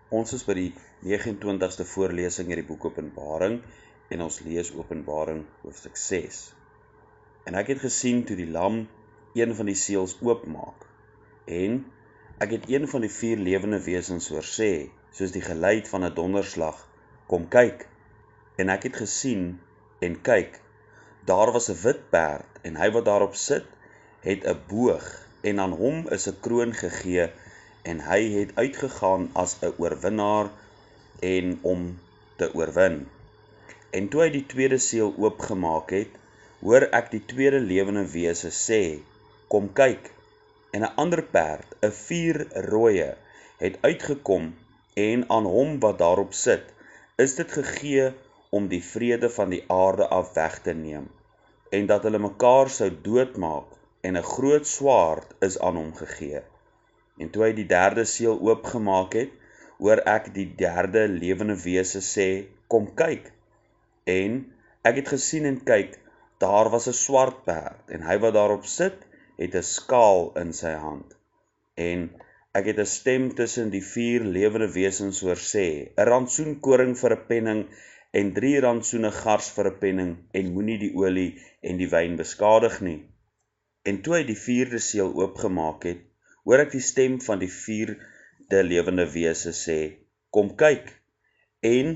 Ons is by die 29ste voorlesing in die boek Openbaring en ons lees Openbaring hoofstuk 6. En ek het gesien toe die lam een van die seels oopmaak en ek het een van die 4 lewende wesens hoor sê, soos die geluid van 'n donderslag, kom kyk. En ek het gesien en kyk, daar was 'n wit perd en hy wat daarop sit, het 'n boog en aan hom is 'n kroon gegee en hy het uitgegaan as 'n oorwinnaar en om te oorwin. En toe hy die tweede seël oopgemaak het, hoor ek die tweede lewende wese sê, kom kyk. En 'n ander perd, 'n 4 rooie, het uitgekom en aan hom wat daarop sit, is dit gegee om die vrede van die aarde af weg te neem, en dat hulle mekaar sou doodmaak, en 'n groot swaard is aan hom gegee. En toe hy die derde seël oopgemaak het, hoor ek die derde lewende wese sê, kom kyk. En ek het gesien en kyk, daar was 'n swart perd, en hy wat daarop sit, het 'n skaal in sy hand. En ek het 'n stem tussen die 4 lewende wesens hoor sê, 'n rantsoen koring vir 'n penning, en 3 rantsoene gars vir 'n penning, en moenie die olie en die wyn beskadig nie. En toe hy die 4de seël oopgemaak het, hoor ek die stem van die 4de lewende wese sê, kom kyk. En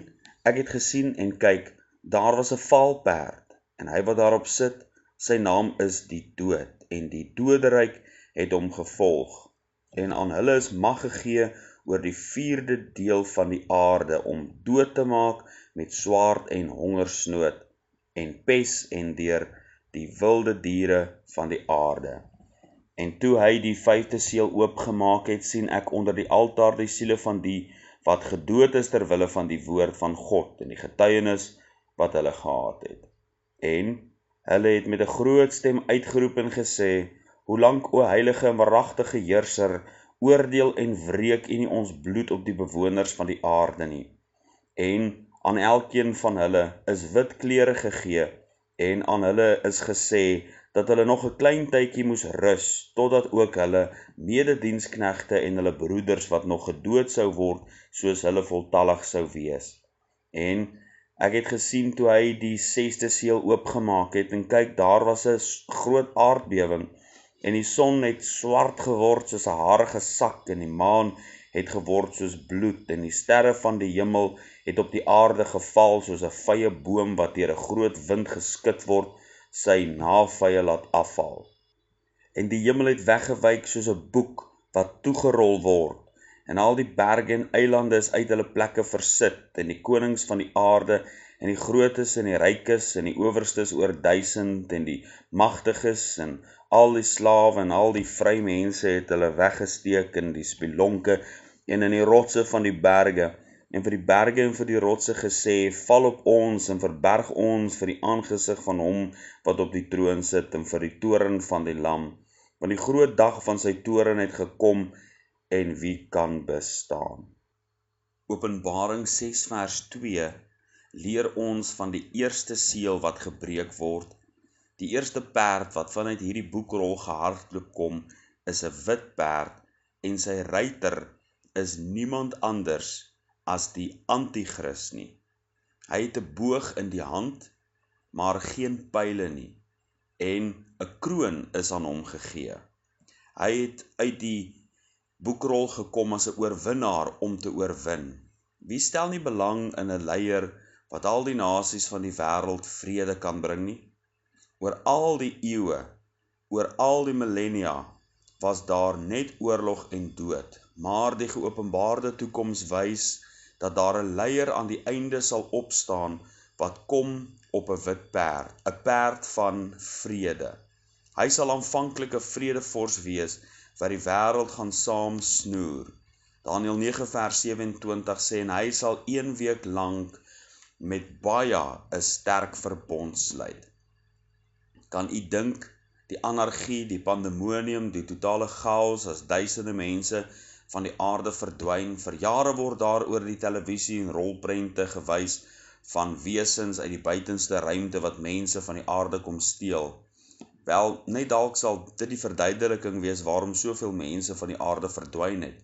ek het gesien en kyk, daar was 'n vaalperd, en hy wat daarop sit, sy naam is die dood, en die doderyk het hom gevolg. En aan hulle is mag gegee oor die 4de deel van die aarde, om dood te maak met swaard en hongersnood, en pes en deur die wilde diere van die aarde. En toe hy die 5de seël oopgemaak het, sien ek onder die altaar die siele van die wat gedood is ter wille van die woord van God en die getuienis wat hulle gehad het. En hulle het met 'n groot stem uitgeroep en gesê, hoe lank, o heilige en waaragtige heerser, oordeel en wreek U nie ons bloed op die bewoners van die aarde nie. En aan elkeen van hulle is wit klere gegee, en aan hulle is gesê dat hulle nog 'n klein tydjie moes rus, totdat ook hulle medediensknegte en hulle broeders wat nog gedood sou word, soos hulle voltallig sou wees. En ek het gesien toe hy die 6de seël oopgemaak het, en kyk, daar was 'n groot aardbewing, en die son het swart geword soos 'n harige sak, en die maan het geword soos bloed, en die sterre van die hemel het op die aarde geval soos 'n vye boom wat deur 'n groot wind geskit word, sy navye laat afval. En die hemel het weggewyk soos 'n boek wat toegerol word, en al die berge en eilande is uit hulle plekke versit, en die konings van die aarde, en die grootes en die rykes, en die owerstes oor 1000, en die magtiges, en al die slawe en al die vry mense het hulle weggesteek in die spilonke en in die rotse van die berge, en vir die berge en vir die rotse gesê, val op ons en verberg ons vir die aangesig van hom wat op die troon sit en vir die toorn van die lam, want die groot dag van sy toorn het gekom, en wie kan bestaan? Openbaring 6 vers 2 leer ons van die eerste seël wat gebreek word. Die eerste perd wat vanuit hierdie boekrol gehardloop kom, is 'n wit perd, en sy ruiter is niemand anders as die anti-kris nie. Hy het 'n boog in die hand, maar geen pyle nie, en 'n kroon is aan hom gegee. Hy het uit die boekrol gekom as 'n oorwinnaar om te oorwin. Wie stel nie belang in 'n leier wat al die nasies van die wêreld vrede kan bring nie? Oor al die eeue, oor al die millennia, was daar net oorlog en dood, maar die geopenbaarde toekoms wys dat daar 'n leier aan die einde sal opstaan wat kom op 'n wit perd, 'n perd van vrede. Hy sal aanvanklik 'n vredevors wees wat die wêreld gaan saam snoer. Daniël 9 vers 27 sê, en hy sal 1 week lank met baie 'n sterk verbond sluit. Kan u dink, die anargie, die pandemonium, die totale chaos as duisende mense van die aarde verdwyn? Vir jare word daar oor die televisie en rolprente gewys van wesens uit die buitenste ruimte wat mense van die aarde kom steel. Wel, net dalk sal dit die verduideliking wees waarom soveel mense van die aarde verdwyn het.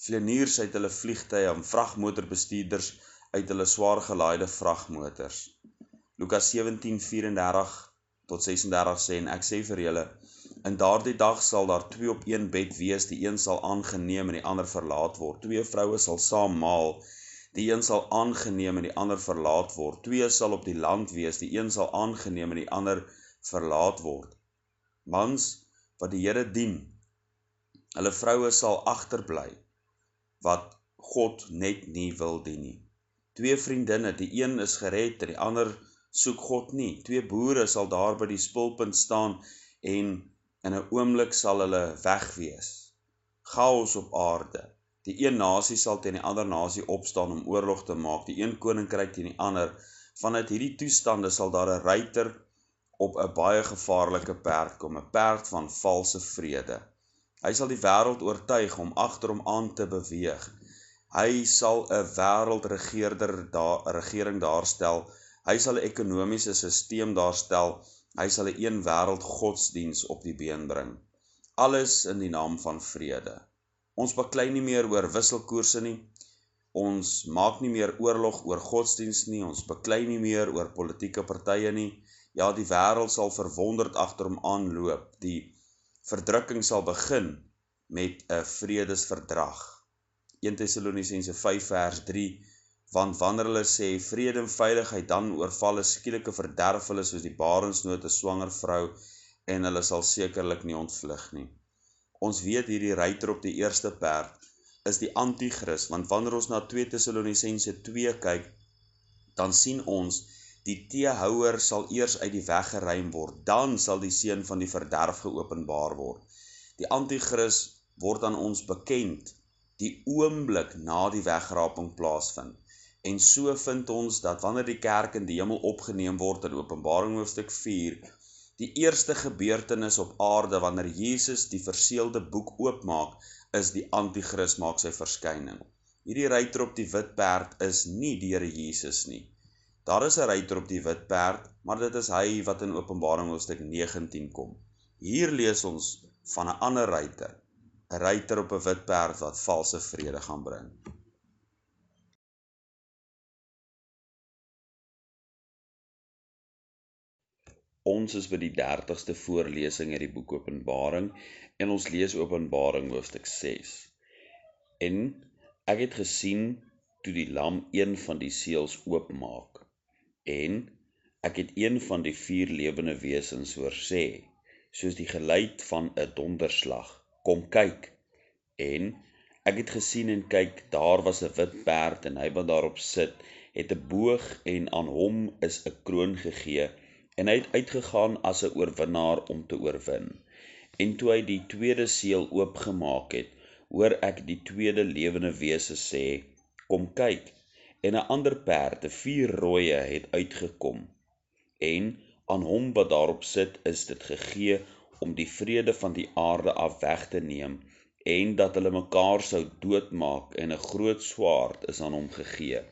vlieëniers uit hulle vliegtuie en vragmotorbestuurders uit hulle zwaar gelaaide vragmotors. Lukas 17:34-36 sê, en ek sê vir julle, in daardie dag sal daar 2 op 1 bed wees, die een sal aangeneem en die ander verlaat word. 2 vroue sal saam maal, die een sal aangeneem en die ander verlaat word. 2 sal op die land wees, die een sal aangeneem en die ander verlaat word. Mans wat die Here dien, hulle vroue sal agterbly, wat God net nie wil dien nie. 2 vriendinne, die een is gered en die ander soek God nie. 2 boere sal daar by die spulpunt staan en in 'n oomblik sal hulle weg wees. Chaos op aarde. Die een nasie sal teen die ander nasie opstaan om oorlog te maak, die een koninkryk teen die ander. Vanuit hierdie toestande sal daar 'n ruiter op 'n baie gevaarlike perd kom, 'n perd van valse vrede. Hy sal die wêreld oortuig om agter hom aan te beweeg. Hy sal 'n wêreldregering daarstel. Hy sal 'n ekonomiese sisteem daarstel. Hy sal 'n een wêreld godsdiens op die been bring. Alles in die naam van vrede. Ons baklei nie meer oor wisselkoerse nie. Ons maak nie meer oorlog oor godsdiens nie. Ons baklei nie meer oor politieke partye nie. Ja, die wêreld sal verwonderd agter hom aanloop. Die verdrukking sal begin met 'n vredesverdrag. 1 Tessalonisense 5:3, want wanneer hulle sê vrede en veiligheid, dan oorval 'n skielike verderf hulle soos die barensnood 'n swanger vrou, en hulle sal sekerlik nie ontvlug nie. Ons weet hierdie ruiter op die eerste perd is die anti-kris, want wanneer ons na 2 Tessalonisense 2 kyk, dan sien ons die teehouer sal eers uit die weg geruim word, dan sal die seun van die verderf geopenbaar word. Die anti-kris word aan ons bekend die oomblik na die wegraping plaasvind. En so vind ons dat wanneer die kerk in die hemel opgeneem word in Openbaring hoofstuk 4, die eerste gebeurtenis op aarde wanneer Jesus die verseelde boek oopmaak, is die anti-kris maak sy verskyning. Hierdie ruiter op die wit perd is nie die Here Jesus nie. Daar is 'n ruiter op die wit perd, maar dit is hy wat in Openbaring hoofstuk 19 kom. Hier lees ons van 'n ander ruiter, 'n ruiter op 'n wit perd wat valse vrede gaan bring. Ons is by die 30ste voorlesing uit die boek Openbaring en ons lees Openbaring hoofstuk 6. En ek het gesien toe die lam een van die seels oopmaak, en ek het een van die 4 lewende wesens hoor sê, soos die geluid van 'n donderslag, kom kyk. En ek het gesien en kyk, daar was 'n wit perd en hy wat daarop sit, het 'n boog en aan hom is 'n kroon gegee, en hy het uitgegaan as 'n oorwinnaar om te oorwin. En toe hy die tweede seël oopgemaak het, hoor ek die tweede lewende wese sê, kom kyk. En 'n ander perd, 'n 4 rooie, het uitgekom. En aan hom wat daarop sit, is dit gegee om die vrede van die aarde af weg te neem, en dat hulle mekaar sou doodmaak, en 'n groot swaard is aan hom gegee.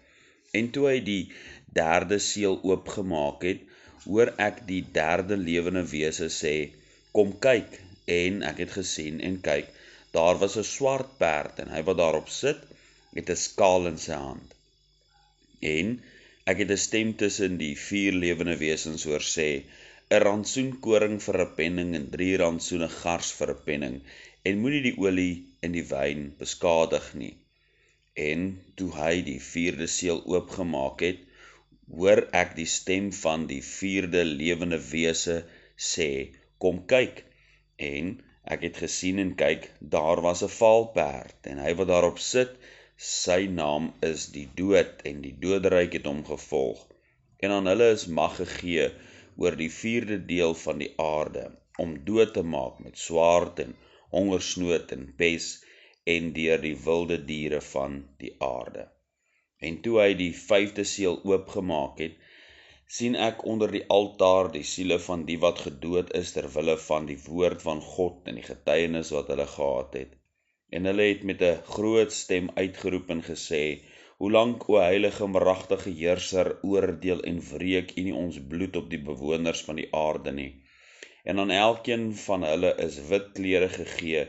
En toe hy die derde seël oopgemaak het, hoor ek die derde lewende wese sê, kom kyk. En ek het gesien en kyk, daar was 'n swart perd, en hy wat daarop sit, het 'n skaal in sy hand. En ek het 'n stem tussen die 4 lewende wesens hoor sê, 'n rantsoen koring vir 'n penning en 3 rantsoene gars vir 'n penning, en moenie die olie en die wyn beskadig nie. En toe hy die 4de seël oopgemaak het, hoor ek die stem van die 4de lewende wese sê, kom kyk. En ek het gesien en kyk, daar was 'n valperd, en hy wat daarop sit, sy naam is die dood, en die doderyk het hom gevolg. En aan hulle is mag gegee oor die 4de deel van die aarde, om dood te maak met swaard en hongersnood en pes, en deur die wilde diere van die aarde. En toe hy die 5de seël oopgemaak het, sien ek onder die altaar die siele van die wat gedood is ter wille van die woord van God en die getuienis wat hulle gehad het. En hulle het met 'n groot stem uitgeroep en gesê, hoe lank, o heilige magtige heerser, oordeel en wreek U nie ons bloed op die bewoners van die aarde nie. En aan elkeen van hulle is wit klere gegee,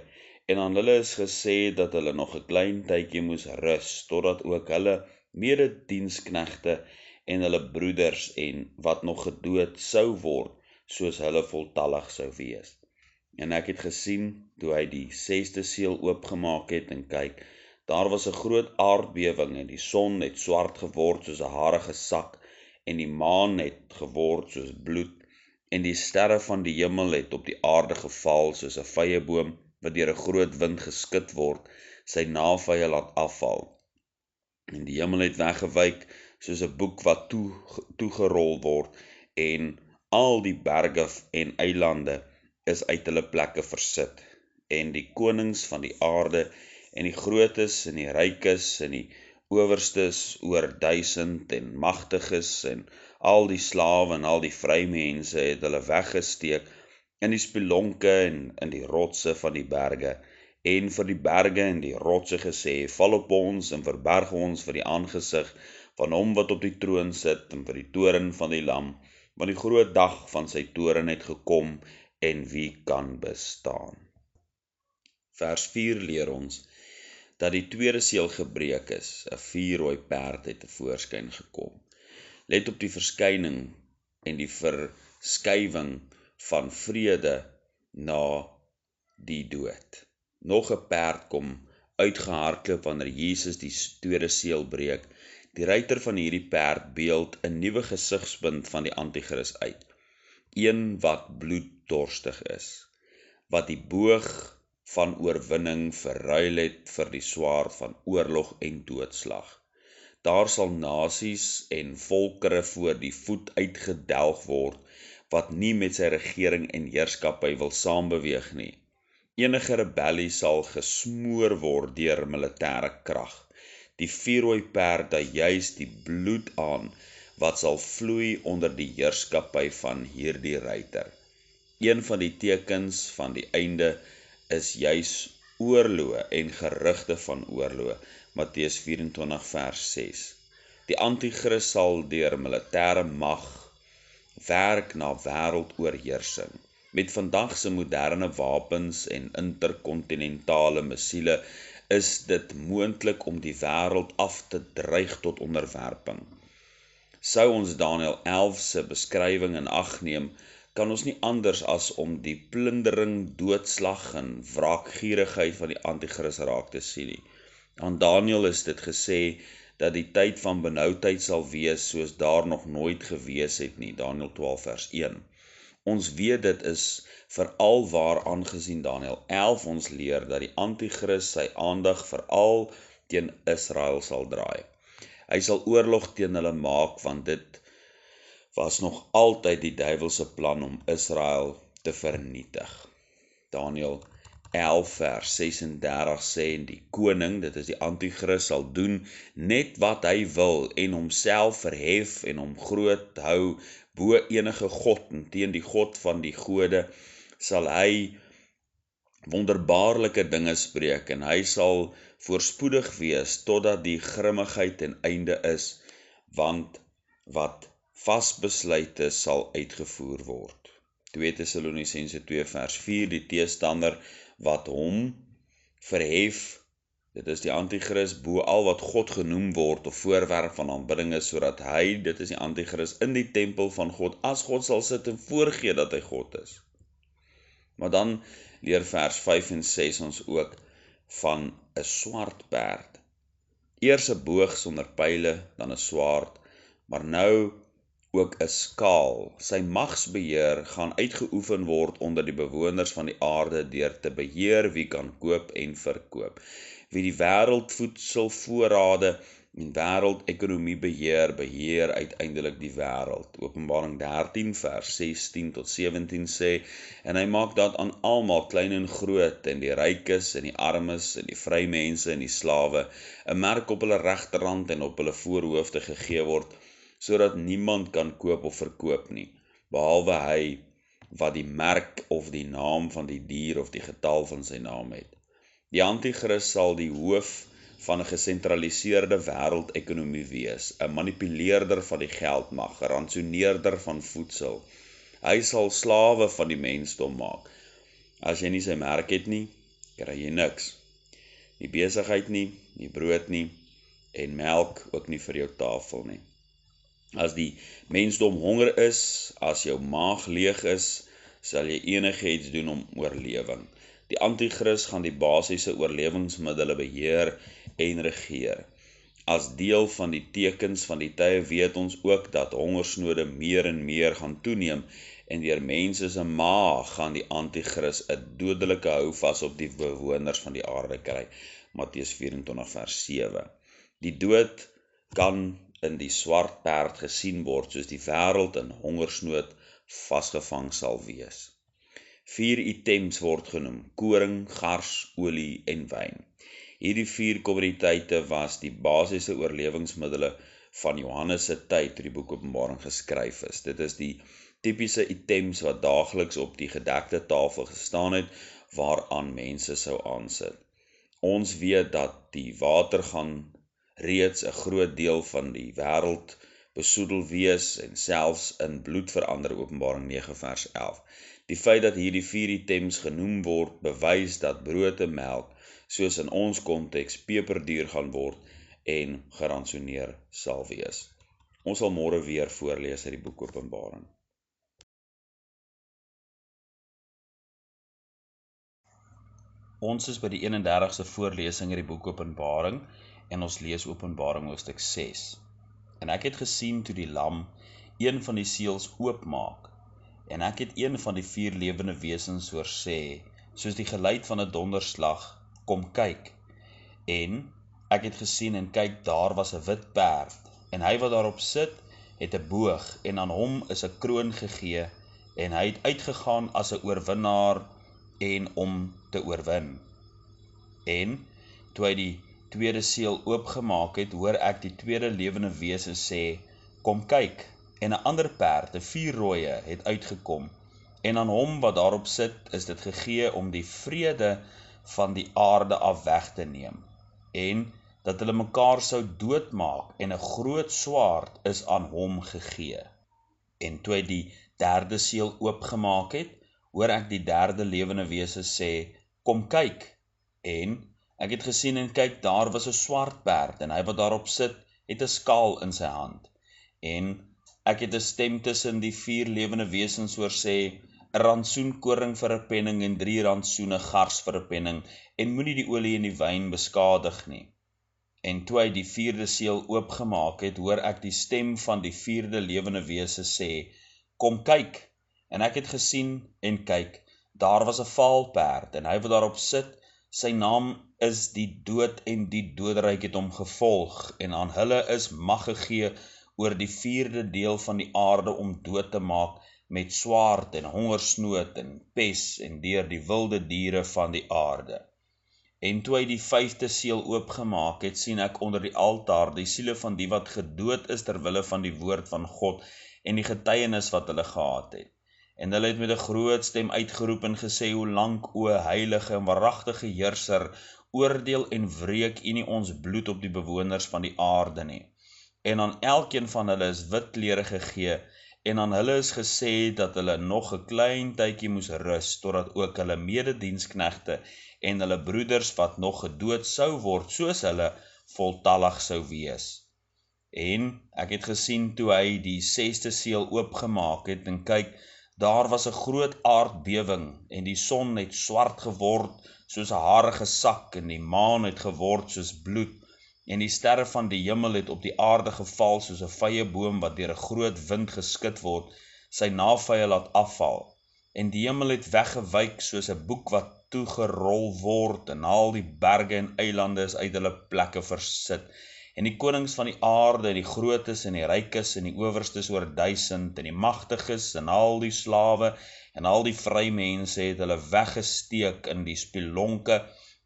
En aan hulle is gesê dat hulle nog 'n klein tydjie moes rus, totdat ook hulle medediensknegte en hulle broeders en wat nog gedood sou word, soos hulle voltallig sou wees. En ek het gesien, toe hy die 6de seël oopgemaak het en kyk, daar was 'n groot aardbewing en die son het swart geword soos 'n harige sak en die maan het geword soos bloed en die sterre van die hemel het op die aarde geval soos 'n vyeboom wat deur 'n groot wind geskud word, sy navye laat afval. En die hemel het weggewyk soos 'n boek wat toegerol word en al die berge en eilande is uit hulle plekke versit. En die konings van die aarde en die grootes en die rykes en die owerstes oor 1000 en magtiges en al die slawe en al die vrymense het hulle weggesteek in die spelonke en in die rotse van die berge, en vir die berge en die rotse gesê, val op ons en verberg ons vir die aangesig van hom wat op die troon sit en vir die toren van die lam, want die groot dag van sy toren het gekom en wie kan bestaan? Vers 4 leer ons dat die tweede seël gebreek is, 'n vuurrooi perd het tevoorskyn gekom. Let op die verskyning en die verskywing van vrede na die dood. Nog 'n perd kom uitgehardloop wanneer Jesus die tweede seël breek. Die ruiter van hierdie perd beeld 'n nuwe gesigspunt van die Antichrist uit. Een wat bloeddorstig is, wat die boog van oorwinning verruil het vir die swaard van oorlog en doodslag. Daar sal nasies en volkere voor die voet uitgedelg word, wat nie met sy regering en heerskappy wil saambeweeg nie. Enige rebellie sal gesmoor word deur militêre krag. Die vuurrooi perd dui juis die bloed aan, wat sal vloei onder die heerskappy van hierdie ruiter. Een van die tekens van die einde is juis oorloë en gerugte van oorloë, Matteus 24 vers 6. Die Antichrist sal deur militêre mag werk na wêreldoorheersing. Met vandag se moderne wapens en interkontinentale missiele is dit moontlik om die wêreld af te dreig tot onderwerping. Sou ons Daniël 11 se beskrywing in ag neem, kan ons nie anders as om die plundering, doodslag en wraakgierigheid van die Antichrist raak te sien nie. Aan Daniël is dit gesê dat die tyd van benoudheid sal wees soos daar nog nooit gewees het nie, Daniël 12 vers 1. Ons weet dit is veral waar aangesien Daniël 11 ons leer dat die Antichrist sy aandag veral teen Israel sal draai. Hy sal oorlog teen hulle maak, want dit was nog altyd die duiwelse plan om Israel te vernietig. Daniël 11 vers 36 sê, en die koning, dit is die Antichrist, sal doen net wat hy wil en homself verhef en hom groot hou bo enige god, en teen die God van die gode sal hy wonderbaarlike dinge spreek, en hy sal voorspoedig wees totdat die grimmigheid ten einde is, want wat vasbesluite sal uitgevoer word. 2 Tessalonisense 2 vers 4, die teestander wat hom verhef, dit is die Antichrist, bo al wat God genoem word of voorwerp van aanbidding is, sodat hy, dit is die Antichrist, in die tempel van God, as God sal sit en voorgee dat hy God is. Maar dan leer vers 5 en 6 ons ook van 'n swart perd. Eers 'n boog sonder pyle, dan 'n swaard, maar nou ook 'n skaal. Sy magsbeheer gaan uitgeoefen word onder die bewoners van die aarde deur te beheer wie kan koop en verkoop. Wie die wêreldvoedselvoorrade en wêreldekonomie beheer uiteindelik die wêreld. Openbaring 13 vers 16 tot 17 sê, en hy maak dat aan almal, klein en groot, en die rykes en die armes en die vrymense en die slawe, 'n merk op hulle regterhand en op hulle voorhoofde gegee word, sodat niemand kan koop of verkoop nie, behalwe hy wat die merk of die naam van die dier of die getal van sy naam het. Die Antichrist sal die hoof van 'n gesentraliseerde wêreldekonomie wees, 'n manipuleerder van die geldmag, 'n rantsoeneerder van voedsel. Hy sal slawe van die mensdom maak. As jy nie sy merk het nie, kry jy niks. Nie besigheid nie, nie brood nie, en melk ook nie vir jou tafel nie. As die mensdom honger is, as jou maag leeg is, sal jy enigiets doen om oorlewing. Die anti-kris gaan die basiese oorlewingsmiddele beheer en regeer. As deel van die tekens van die tye weet ons ook dat hongersnode meer en meer gaan toeneem en deur mense se maag gaan die anti-kris 'n dodelike houvas op die bewoners van die aarde kry. Matteus 24 vers 7. Die dood kan in die swart perd gesien word soos die wêreld in hongersnood vasgevang sal wees. 4 items word genoem: koring, gars, olie en wyn. Hierdie 4 kommoditeite was die basiese oorlewingsmiddele van Johannes se tyd toe die boek Openbaring geskryf is. Dit is die tipiese items wat daagliks op die gedekte tafel gestaan het, waaraan mense sou aansit. Ons weet dat die water gaan reeds 'n groot deel van die wêreld besoedel wees en selfs in bloed verander, Openbaring 9 vers 11. Die feit dat hierdie 4 items genoem word, bewys dat brood en melk, soos in ons konteks, peperduur gaan word en geransoneer sal wees. Ons sal môre weer voorlees uit die boek Openbaring. Ons is by die 31ste voorlesing in die boek Openbaring en ons lees Openbaring hoofstuk 6. En ek het gesien toe die lam een van die seels oopmaak, en ek het een van die 4 lewende wesens hoor sê, soos die geluid van 'n donderslag, kom kyk. En ek het gesien en kyk, daar was 'n wit perd, en hy wat daarop sit, het 'n boog, en aan hom is 'n kroon gegee, en hy het uitgegaan as 'n oorwinnaar en om te oorwin. En toe hy die tweede seël oopgemaak het, hoor ek die tweede lewende wese sê, kom kyk, en 'n ander perd, 'n 4-rooie, het uitgekom, en aan hom wat daarop sit, is dit gegee om die vrede van die aarde af weg te neem, en dat hulle mekaar sou doodmaak, en 'n groot swaard is aan hom gegee. En toe hy die derde seël oopgemaak het, hoor ek die derde lewende wese sê, kom kyk, en ek het gesien en kyk, daar was 'n swart perd, en hy wat daarop sit, het 'n skaal in sy hand. En ek het 'n stem tussen die 4 lewende wesens hoor sê, 'n rantsoen koring vir 'n penning en 3 rantsoene gars vir 'n penning, en moenie die olie en die wyn beskadig nie. En toe hy die 4de seël oopgemaak het, hoor ek die stem van die 4de lewende wese sê, kom kyk, en ek het gesien en kyk, daar was 'n vaalperd, en hy wat daarop sit, sy naam is die dood en die doderyk het hom gevolg, en aan hulle is mag gegee oor die 4de deel van die aarde om dood te maak met swaard en hongersnood en pes en deur die wilde diere van die aarde. En toe hy die 5de seël oopgemaak het, sien ek onder die altaar die siele van die wat gedood is ter wille van die woord van God en die getuienis wat hulle gehad het. En hulle het met 'n groot stem uitgeroep en gesê, hoe lank, o heilige en waaragtige heerser, oordeel en wreek u nie ons bloed op die bewoners van die aarde nie. En aan elkeen van hulle is wit klere gegee, en aan hulle is gesê dat hulle nog 'n klein tydjie moes rus, totdat ook hulle medediensknegte en hulle broeders wat nog gedood sou word, soos hulle voltallig sou wees. En ek het gesien toe hy die 6de seël oopgemaak het, en kyk, daar was 'n groot aardbewing, en die son het swart geword soos 'n harige sak, en die maan het geword soos bloed, en die sterre van die hemel het op die aarde geval soos 'n vye boom wat deur 'n groot wind geskit word, sy navye laat afval. En die hemel het weggewyk soos 'n boek wat toegerol word, en al die berge en eilande is uit hulle plekke versit. En die konings van die aarde, en die grootes en die rykes, en die owerstes oor 1000, en die magtiges, en al die slawe, en al die vrymense het hulle weggesteek in die spilonke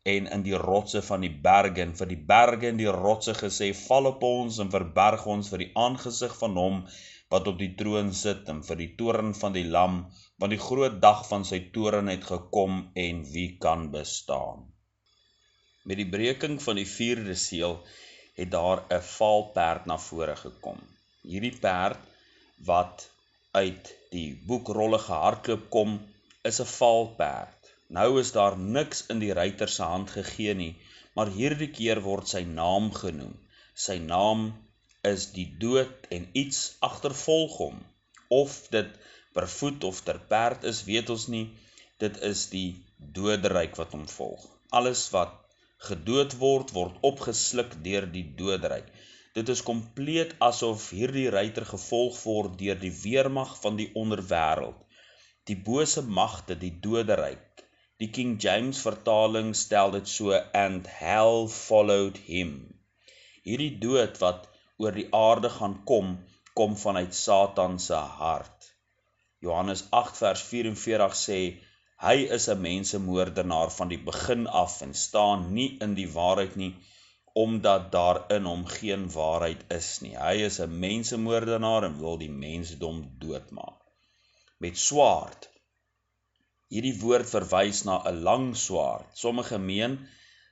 en in die rotse van die berge, en vir die berge en die rotse gesê, val op ons en verberg ons vir die aangesig van hom wat op die troon sit, en vir die toorn van die lam, want die groot dag van sy toorn het gekom, en wie kan bestaan? Met die breking van die 4de seël het daar 'n vaalperd na vore gekom. Hierdie perd wat uit die boekrolle gehardloop kom, is 'n vaalperd. Nou is daar niks in die ruiter se hand gegee nie, maar hierdie keer word sy naam genoem. Sy naam is die dood en iets agtervolg hom. Of dit per voet of ter perd is, weet ons nie. Dit is die doderyk wat hom volg. Alles wat gedood word, word opgesluk deur die doderyk. Dit is kompleet asof hierdie ruiter gevolg word deur die weermag van die onderwêreld, die bose magte, die doderyk. Die King James vertaling stel dit so, and hell followed him. Hierdie dood wat oor die aarde gaan kom vanuit Satan se hart. Johannes 8 vers 44 sê, hy is 'n mensemoordenaar van die begin af en staan nie in die waarheid nie, omdat daar in hom geen waarheid is nie. Hy is 'n mensemoordenaar en wil die mensdom doodmaak. Met swaard. Hierdie woord verwys na 'n lang swaard. Sommige meen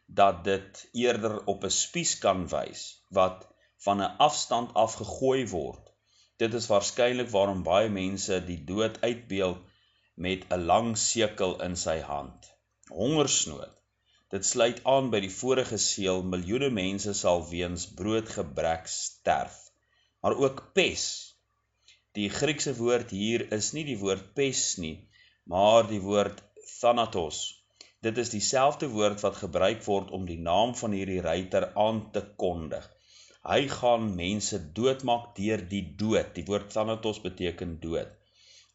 dat dit eerder op 'n spies kan wys, wat van 'n afstand af gegooi word. Dit is waarskynlik waarom baie mense die dood uitbeeld met 'n lang sekel in sy hand. Hongersnood. Dit sluit aan by die vorige seël, miljoene mense sal weens broodgebrek sterf. Maar ook pes. Die Griekse woord hier is nie die woord pes nie, maar die woord thanatos. Dit is dieselfde woord wat gebruik word om die naam van hierdie ruiter aan te kondig. Hy gaan mense doodmaak deur die dood. Die woord thanatos beteken dood.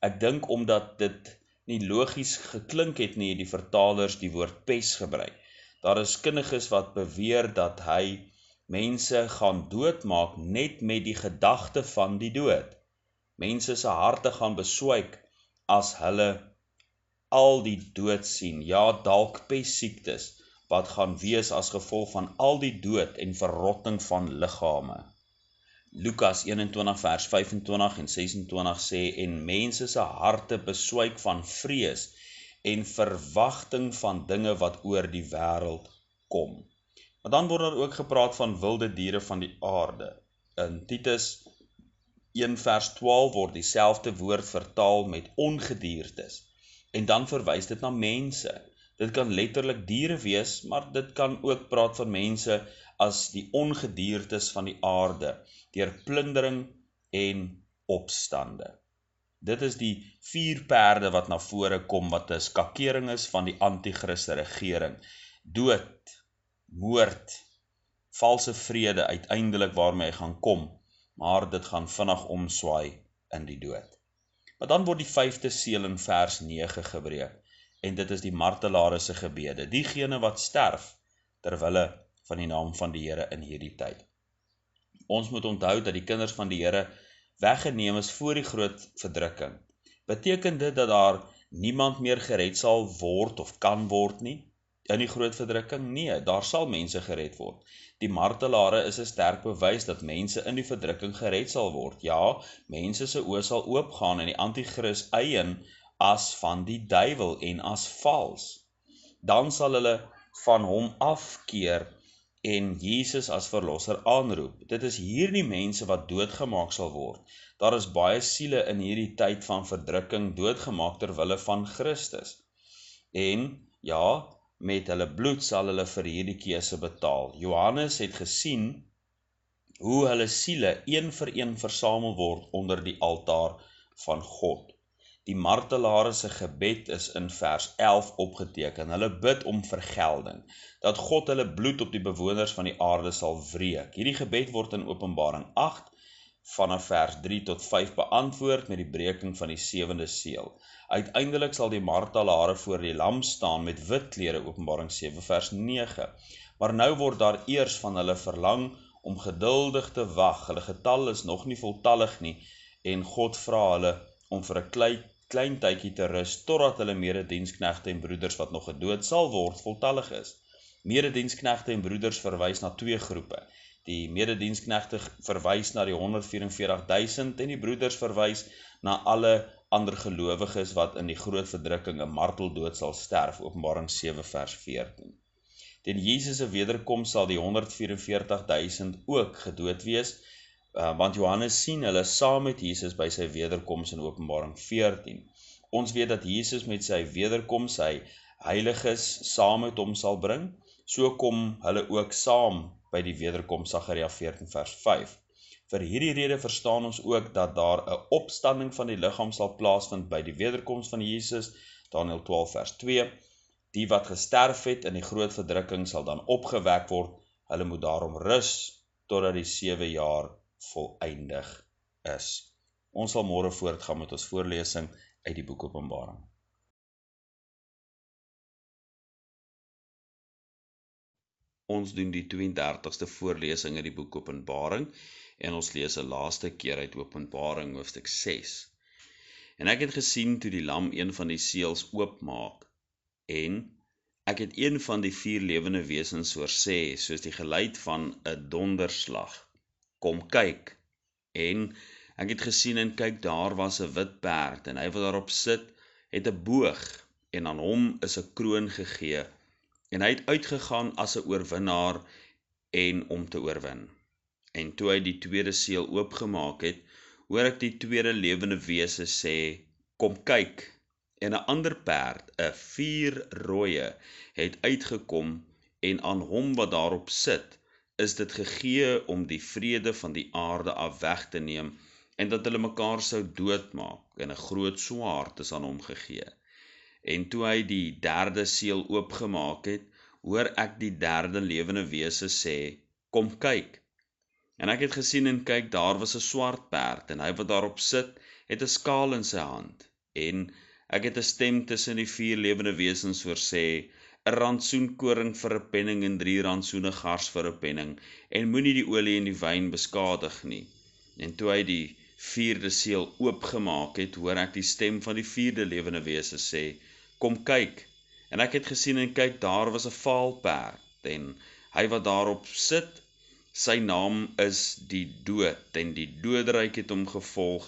Ek dink omdat dit nie logies geklink het nie, die vertalers die woord pes gebruik. Daar is kundiges wat beweer dat hy mense gaan doodmaak net met die gedagte van die dood. Mense se harte gaan beswyk as hulle al die dood sien, ja dalk pessiektes, wat gaan wees as gevolg van al die dood en verrotting van liggame. Lukas 21 vers 25 en 26 sê, en mense se harte beswyk van vrees en verwagting van dinge wat oor die wêreld kom. Maar dan word daar ook gepraat van wilde diere van die aarde. In Titus 1 vers 12 word dieselfde woord vertaal met ongediertes. En dan verwys dit na mense. Dit kan letterlik diere wees, maar dit kan ook praat van mense as die ongediertes van die aarde, deur plundering en opstande. Dit is die 4 perde wat na vore kom, wat 'n skakering is van die anti-Christus regering. Dood, moord, valse vrede uiteindelik waarmee hy gaan kom, maar dit gaan vinnig omswaai in die dood. Maar dan word die 5de seël in vers 9 gebreek, en dit is die martelare se gebede, diegene wat sterf, terwille van die naam van die Here in hierdie tyd. Ons moet onthou dat die kinders van die Here weggeneem is voor die groot verdrukking. Beteken dit dat daar niemand meer gered sal word of kan word nie? In die groot verdrukking? Nee, daar sal mense gered word. Die martelare is 'n sterk bewys dat mense in die verdrukking gered sal word. Ja, mense se oë sal oopgaan en die anti-kris eien as van die duiwel en as vals. Dan sal hulle van hom afkeer en Jesus as verlosser aanroep. Dit is hierdie mense wat doodgemaak sal word. Daar is baie siele in hierdie tyd van verdrukking doodgemaak terwille van Christus. En ja, met hulle bloed sal hulle vir hierdie keuse betaal. Johannes het gesien hoe hulle siele een vir een versamel word onder die altaar van God. Die martelare se gebed is in vers 11 opgeteken. Hulle bid om vergelding, dat God hulle bloed op die bewoners van die aarde sal wreek. Hierdie gebed word in Openbaring 8 vanaf vers 3 tot 5 beantwoord met die breking van die 7de seël. Uiteindelik sal die martelare voor die lam staan met wit klere, Openbaring 7 vers 9. Maar nou word daar eers van hulle verlang om geduldig te wag. Hulle getal is nog nie voltallig nie en God vra hulle om vir 'n klein tydjie te rus totdat hulle medediensknegte en broeders wat nog gedood sal word voltallig is. Medediensknegte en broeders verwys na 2 groepe. Die medediensknegte verwys na die 144.000 en die broeders verwys na alle ander gelowiges wat in die groot verdrukking 'n marteldood sal sterf, Openbaring 7 vers 14. Teen Jesus se wederkoms sal die 144.000 ook gedood wees, want Johannes sien hulle saam met Jesus by sy wederkoms in Openbaring 14. Ons weet dat Jesus met sy wederkoms sy heiliges saam met hom sal bring, so kom hulle ook saam by die wederkoms, Sagaria 14 vers 5. Vir hierdie rede verstaan ons ook dat daar 'n opstanding van die liggaam sal plaasvind by die wederkoms van Jesus, Daniël 12 vers 2. Die wat gesterf het in die groot verdrukking sal dan opgewek word, hulle moet daarom rus totdat die 7 jaar volëindig is. Ons sal môre voortgaan met ons voorlesing uit die boek Openbaring. Ons doen die 32ste voorlesing uit die boek Openbaring en ons lees 'n laaste keer uit Openbaring hoofstuk 6. En ek het gesien toe die lam een van die seels oopmaak, en ek het een van die 4 lewende wesens hoor sê, soos die geluid van 'n donderslag: Kom kyk. En ek het gesien en kyk, daar was 'n wit perd, en hy wat daarop sit, het 'n boog, en aan hom is 'n kroon gegee, en hy het uitgegaan as 'n oorwinnaar en om te oorwin. En toe hy die tweede seël oopgemaak het, hoor ek die tweede lewende wese sê: Kom kyk. En 'n ander perd, 'n 4-rooie, het uitgekom, en aan hom wat daarop sit, is dit gegee om die vrede van die aarde af weg te neem, en dat hulle mekaar sou doodmaak, en 'n groot swaard is aan hom gegee. En toe hy die derde seël oopgemaak het, hoor ek die derde lewende wese sê: Kom kyk. En ek het gesien en kyk, daar was 'n swart perd, en hy wat daarop sit, het 'n skaal in sy hand. En ek het 'n stem tussen die 4 lewende wesens hoor sê: 'n rantsoen koring vir 'n penning en 3 rantsoene gars vir 'n penning, en moenie die olie en die wyn beskadig nie. En toe hy die 4de seël oopgemaak het, hoor ek die stem van die 4de lewende wese sê: Kom kyk. En ek het gesien en kyk, daar was 'n vaal perd, en hy wat daarop sit, sy naam is die dood, en die doodryk het hom gevolg,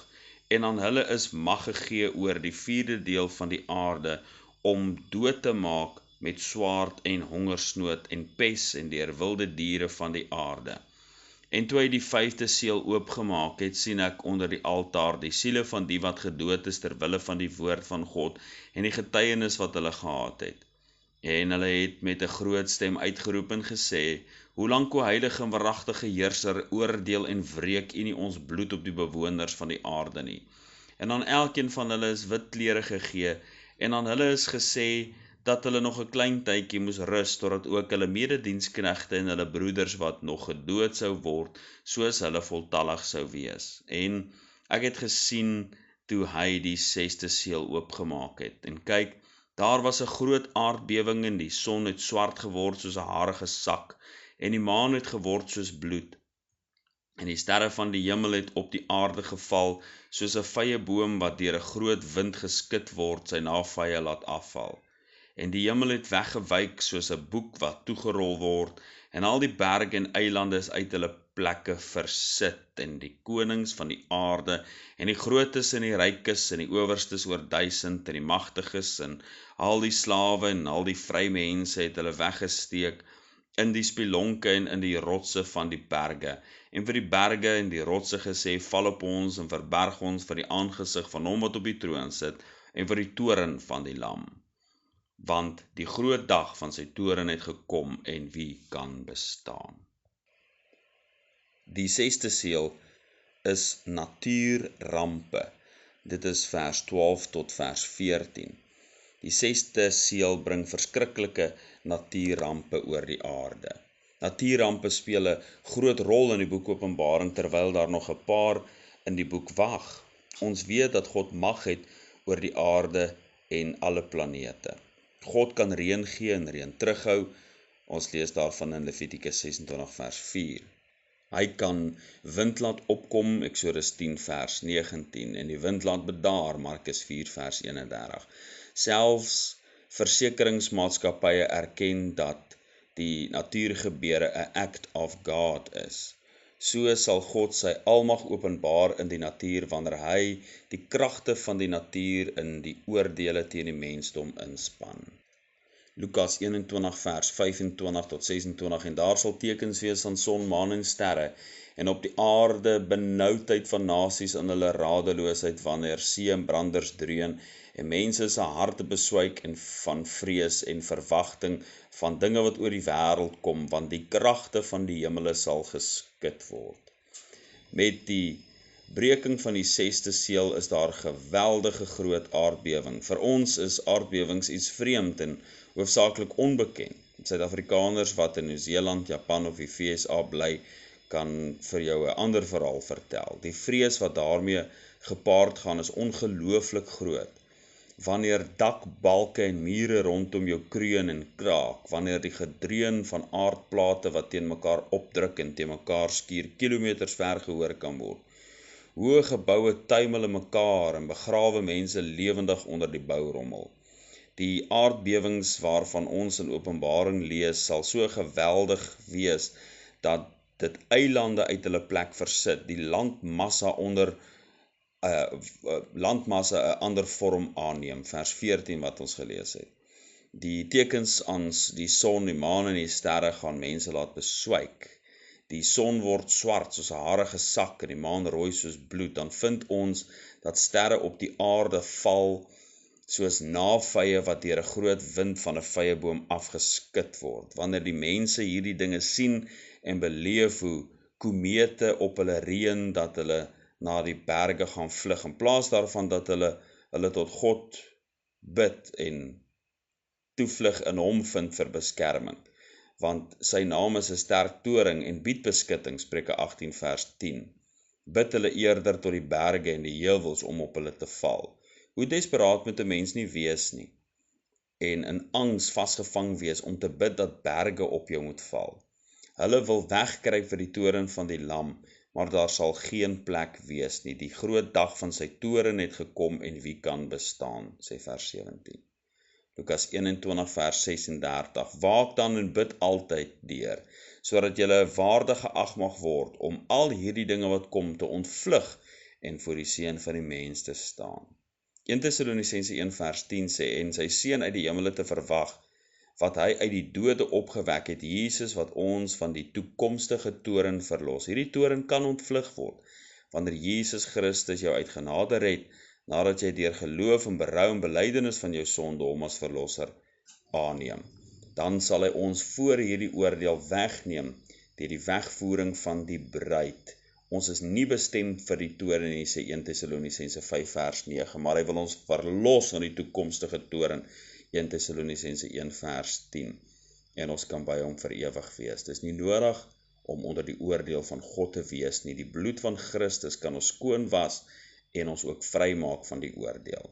en aan hulle is mag gegee oor die 4de deel van die aarde, om dood te maak met swaard en hongersnood en pes en deur wilde diere van die aarde. En toe hy die 5de seël oopgemaak het, sien ek onder die altaar die siele van die wat gedood is ter wille van die woord van God en die getuienis wat hulle gehad het. En hulle het met 'n groot stem uitgeroep en gesê: Hoe lank, o heilige en waaragtige heerser, oordeel en wreek U nie ons bloed op die bewoners van die aarde nie? En aan elkeen van hulle is wit klere gegee, en aan hulle is gesê dat hulle nog 'n klein tydjie moes rus, totdat ook hulle medediensknegte en hulle broeders wat nog gedood sou word, soos hulle voltallig sou wees. En ek het gesien toe hy die 6de seël oopgemaak het, en kyk, daar was 'n groot aardbewing, en die son het swart geword soos 'n harige sak, en die maan het geword soos bloed. En die sterre van die hemel het op die aarde geval, soos 'n vye boom wat deur 'n groot wind geskit word, sy navye laat afval. En die hemel het weggewyk soos 'n boek wat toegerol word, en al die berge en eilande is uit hulle plekke versit, en die konings van die aarde, en die grootes en die rykes, en die owerstes oor 1000, en die magtiges, en al die slawe en al die vry mense het hulle weggesteek in die spilonke en in die rotse van die berge, en vir die berge en die rotse gesê: Val op ons en verberg ons vir die aangesig van hom wat op die troon sit, en vir die toren van die lam. Want die groot dag van sy toren het gekom, en wie kan bestaan? Die 6de seël is natuurrampe. Dit is vers 12 tot vers 14. Die 6de seël bring verskriklike natuurrampe oor die aarde. Natuurrampe speel 'n groot rol in die boek Openbaring, terwyl daar nog 'n paar in die boek wag. Ons weet dat God mag het oor die aarde en alle planete. God kan reën gee en reën terughou. Ons lees daarvan in Levitikus 26 vers 4. Hy kan wind laat opkom, Eksodus 10 vers 19, en die wind laat bedaar, Markus 4 vers 31. Selfs versekeringsmaatskappye erken dat die natuurgebeure 'n act of God is. So sal God sy almag openbaar in die natuur wanneer hy die kragte van die natuur in die oordeele teen die mensdom inspan. Lukas 21 vers 25 tot 26, en daar sal tekens wees aan son, maan en sterre, en op die aarde benoudheid van nasies in hulle radeloosheid, wanneer see en branders dreun, en mense se harte beswyk en van vrees en verwagting van dinge wat oor die wêreld kom, want die kragte van die hemele sal geskit word. Met die breking van die 6de seël is daar geweldige groot aardbewing. Vir ons is aardbewings iets vreemd en hoofsaaklik onbekend. Suid-Afrikaners wat in Nieu-Seeland, Japan of die VSA bly, kan vir jou 'n ander verhaal vertel. Die vrees wat daarmee gepaard gaan is ongelooflik groot. Wanneer dakbalke en mure rondom jou kreun en kraak, wanneer die gedreun van aardplate wat teen mekaar opdruk en teen mekaar skuur kilometers ver gehoor kan word. Hoë geboue tuimel in mekaar en begrawe mense lewendig onder die bourommel. Die aardbewings waarvan ons in Openbaring lees, sal so geweldig wees dat dit eilande uit hulle plek versit, die landmassa 'n ander vorm aanneem, vers 14 wat ons gelees het. Die tekens aan die son, die maan en die sterre gaan mense laat beswyk. Die son word swart soos 'n harige sak en die maan rooi soos bloed. Dan vind ons dat sterre op die aarde val soos navye wat deur 'n groot wind van 'n vyeboom afgeskit word. Wanneer die mense hierdie dinge sien en beleef hoe komete op hulle reën, dat hulle na die berge gaan vlug, in plaas daarvan dat hulle tot God bid en toevlug in hom vind vir beskerming. Want sy naam is 'n sterk toring en bied beskutting, Spreuke 18 vers 10. Bid hulle eerder tot die berge en die heuwels om op hulle te val. Hoe desperaat moet 'n mens nie wees nie, en in angs vasgevang wees om te bid dat berge op jou moet val. Hulle wil wegkruip vir die toren van die lam, maar daar sal geen plek wees nie. Die groot dag van sy toren het gekom en wie kan bestaan, sê vers 17. Lukas 21 vers 36, waak dan en bid altyd deur, sodat julle waardig geag mag word om al hierdie dinge wat kom te ontvlug en voor die seun van die mens te staan. 1 Tessalonisense 1 vers 10 sê, en sy seun uit die hemele te verwag, wat hy uit die dode opgewek het, Jesus wat ons van die toekomstige toren verlos. Hierdie toren kan ontvlug word, wanneer Jesus Christus jou uit genade red, nadat jy deur geloof en berou en belydenis van jou sonde hom as verlosser aanneem. Dan sal hy ons voor hierdie oordeel wegneem deur die wegvoering van die bruid. Ons is nie bestem vir die toren nie, sê 1 Tessalonisense 5 vers 9, maar hy wil ons verlos van die toekomstige toren, 1 Tessalonisense 1 vers 10, en ons kan by hom vir ewig wees. Dis nie nodig om onder die oordeel van God te wees nie. Die bloed van Christus kan ons skoon was en ons ook vry maak van die oordeel.